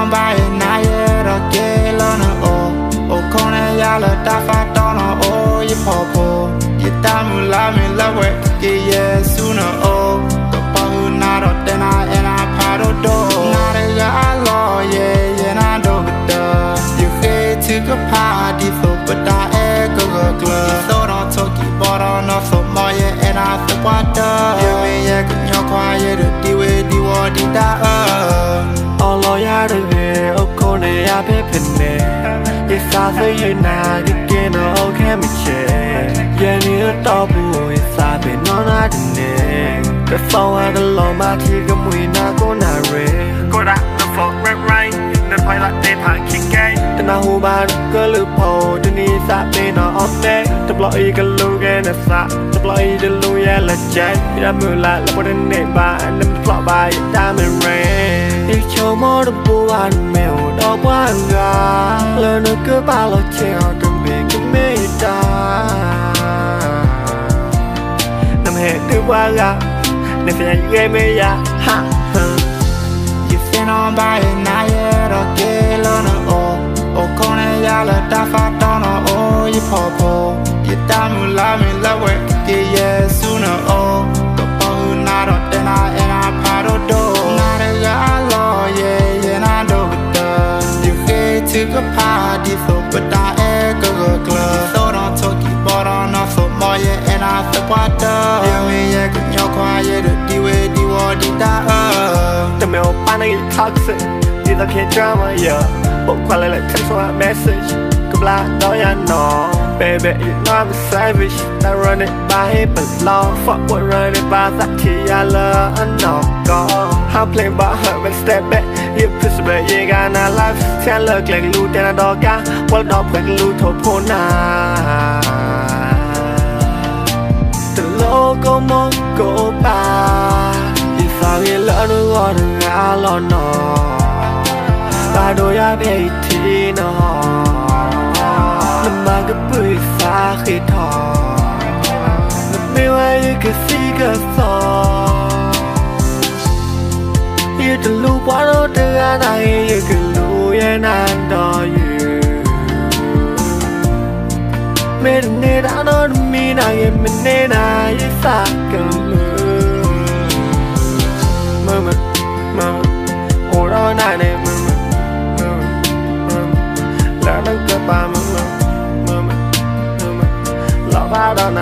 non vai na ye ro ke lo no o kone ya la ta fa to no o ye po po ye ta mu la me la we ke ye su no o to pa hu na ro te na e na pa ro do na re ga lo ye na do da you hate to go party so but da e go so no to ki bo no so mo ye e na so pa da ye me ye ko nyo kwa ye di we di wo di da All ya de o kone ya pe pene ye sa se ye na di ke no o ke mi che ye ni to bu ye sa be no na de ne the song I the lo ma ti ke mui na ko na re ko da the for right the pilot they pan king gay the na hu ba ke lu po de ni sa be no on ne the block e ke lu ke na sa the block e de lu ye la jai ya mu la bo de ne ba and the block ba da me rain If you're more than one meal, don't want to learn a good ballot chair to make me die. I'm here to work out, if you gave me a ha. You say no by na ye ro ke lo no o kone ya la ta fa to no o ye po po ye ta mu la me la we ke ye su no o to pa hu na ro te na e na pa ro do na re ga to go party so but da e go club so don't talk you but on off so more yeah and I the water yeah me yeah go nyo kwa yeah di we di wo di da the me o pa na toxic di the kid drama yeah but quite like text or message go black do ya no baby you know I'm savage that run it by but long fuck what run it by that key I love no go how play by her when step back you push back you got na life tell look like lu ten a dog ga what dog when lu to pona the logo mo go by if I will learn what I learn no ba do ya be ti no mà cái bụi xa khi thò Mà biết ai cái gì cái gió Như từ lúc quá đó từ anh này Như cái lúc em anh đòi you Mẹ đừng nê đã nói đừng mi nàng em mình nê nà Như xa cần lưu Mơ Ồ đó này này mơ Là đang cơ bà mơ Lọ ba đó nè